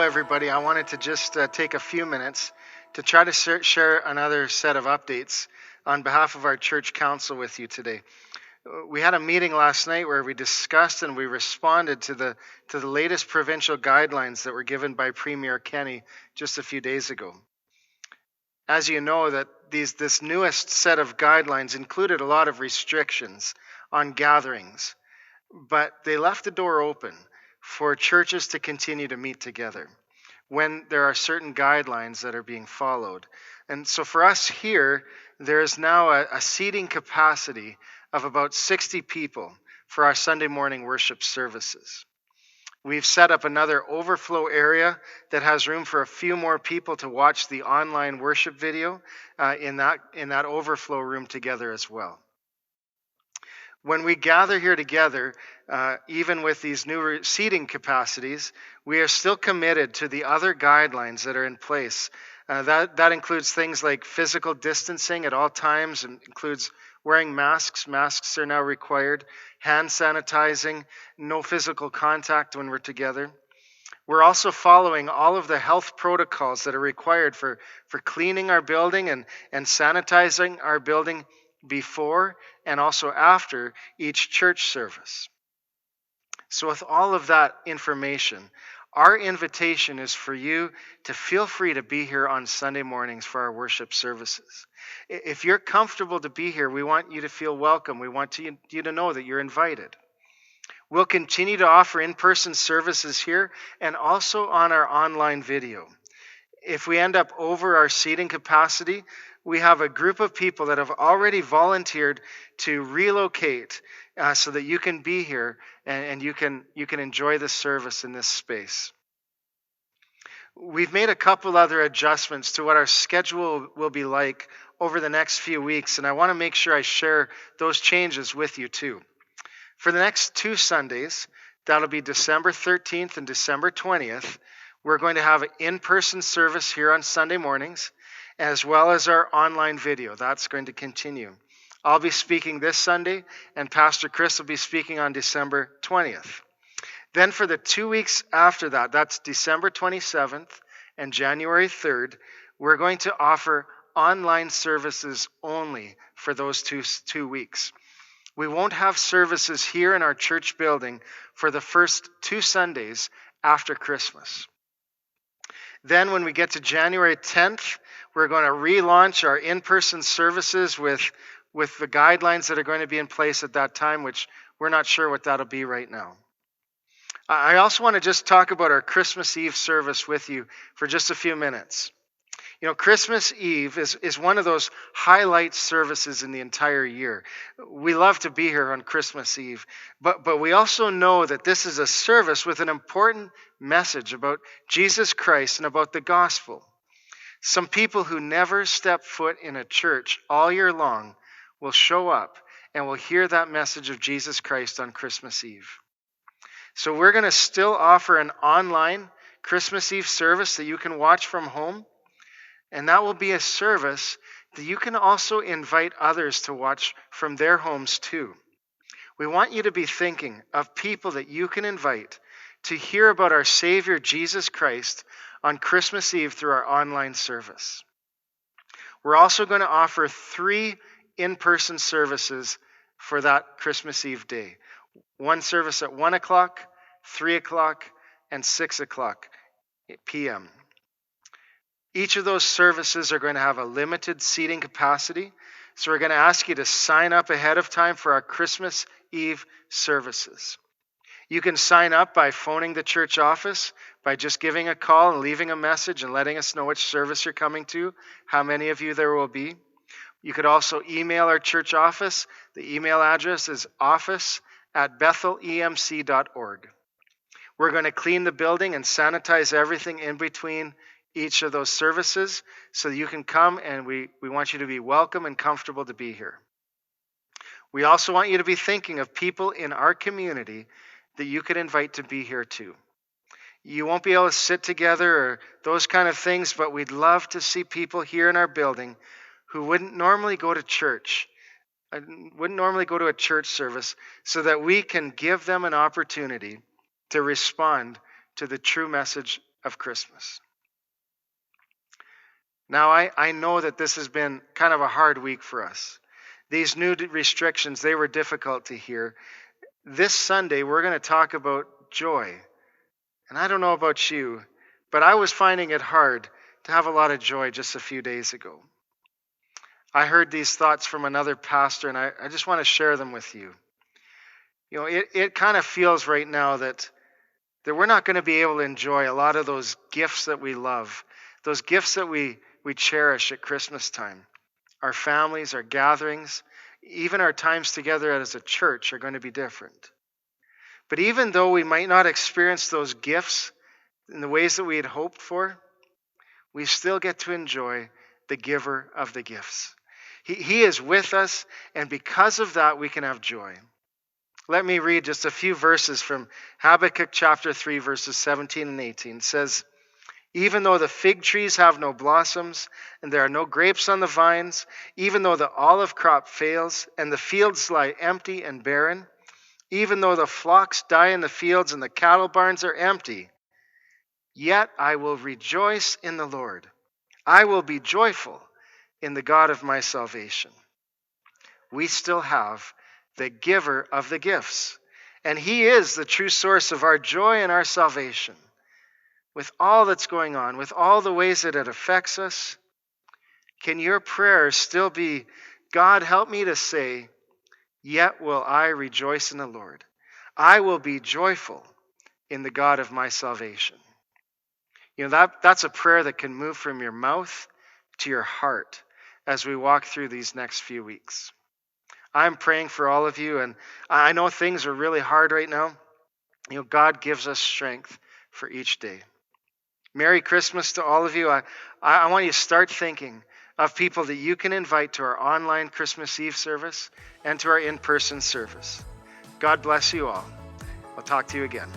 everybody. I wanted to just take a few minutes to try to share another set of updates on behalf of our church council with you today. We had a meeting last night where we discussed and we responded to the latest provincial guidelines that were given by Premier Kenney just a few days ago. As you know, that this newest set of guidelines included a lot of restrictions on gatherings, but they left the door open for churches to continue to meet together when there are certain guidelines that are being followed. And so for us here, there is now a seating capacity of about 60 people for our Sunday morning worship services. We've set up another overflow area that has room for a few more people to watch the online worship video in that overflow room together as well. When we gather here together, even with these new seating capacities, we are still committed to the other guidelines that are in place. That includes things like physical distancing at all times, and includes wearing masks. Masks are now required. Hand sanitizing, no physical contact when we're together. We're also following all of the health protocols that are required for cleaning our building and sanitizing our building before and also after each church service. So with all of that information, our invitation is for you to feel free to be here on Sunday mornings for our worship services. If you're comfortable to be here, we want you to feel welcome. We want you to know that you're invited. We'll continue to offer in-person services here and also on our online video. If we end up over our seating capacity, we have a group of people that have already volunteered to relocate so that you can be here and you can enjoy the service in this space. We've made a couple other adjustments to what our schedule will be like over the next few weeks, and I want to make sure I share those changes with you too. For the next 2 Sundays, that'll be December 13th and December 20th, we're going to have an in-person service here on Sunday mornings, as well as our online video. That's going to continue. I'll be speaking this Sunday, and Pastor Chris will be speaking on December 20th. Then for the 2 weeks after that, that's December 27th and January 3rd, we're going to offer online services only for those two weeks. We won't have services here in our church building for the first 2 Sundays after Christmas. Then when we get to January 10th, we're going to relaunch our in-person services with the guidelines that are going to be in place at that time, which we're not sure what that'll be right now. I also want to just talk about our Christmas Eve service with you for just a few minutes. You know, Christmas Eve is one of those highlight services in the entire year. We love to be here on Christmas Eve, but we also know that this is a service with an important message about Jesus Christ and about the gospel. Some people who never step foot in a church all year long will show up and will hear that message of Jesus Christ on Christmas Eve. So we're going to still offer an online Christmas Eve service that you can watch from home. And that will be a service that you can also invite others to watch from their homes too. We want you to be thinking of people that you can invite to hear about our Savior Jesus Christ on Christmas Eve through our online service. We're also going to offer 3 in-person services for that Christmas Eve day. One service at 1 o'clock, 3 o'clock, and 6 o'clock p.m. Each of those services are going to have a limited seating capacity, so we're going to ask you to sign up ahead of time for our Christmas Eve services. You can sign up by phoning the church office, by just giving a call and leaving a message and letting us know which service you're coming to, how many of you there will be. You could also email our church office. The email address is office@bethelemc.org. We're going to clean the building and sanitize everything in between each of those services so that you can come, and we want you to be welcome and comfortable to be here. We also want you to be thinking of people in our community that you could invite to be here too. You won't be able to sit together or those kind of things, but we'd love to see people here in our building who wouldn't normally go to church, wouldn't normally go to a church service, so that we can give them an opportunity to respond to the true message of Christmas. Now, I know that this has been kind of a hard week for us. These new restrictions, they were difficult to hear. This Sunday, we're going to talk about joy. And I don't know about you, but I was finding it hard to have a lot of joy just a few days ago. I heard these thoughts from another pastor, and I just want to share them with you. You know, it kind of feels right now that we're not going to be able to enjoy a lot of those gifts that we love, those gifts that we cherish at Christmas time. Our families, our gatherings, even our times together as a church are going to be different. But even though we might not experience those gifts in the ways that we had hoped for, we still get to enjoy the giver of the gifts. He is with us, and because of that, we can have joy. Let me read just a few verses from Habakkuk chapter 3, verses 17 and 18. It says, "Even though the fig trees have no blossoms, and there are no grapes on the vines, even though the olive crop fails, and the fields lie empty and barren, even though the flocks die in the fields and the cattle barns are empty, yet I will rejoice in the Lord. I will be joyful in the God of my salvation." We still have the giver of the gifts, and he is the true source of our joy and our salvation. With all that's going on, with all the ways that it affects us, can your prayers still be, "God, help me to say, yet will I rejoice in the Lord. I will be joyful in the God of my salvation." You know, that's a prayer that can move from your mouth to your heart as we walk through these next few weeks. I'm praying for all of you, and I know things are really hard right now. You know, God gives us strength for each day. Merry Christmas to all of you. I want you to start thinking of people that you can invite to our online Christmas Eve service and to our in-person service. God bless you all. I'll talk to you again.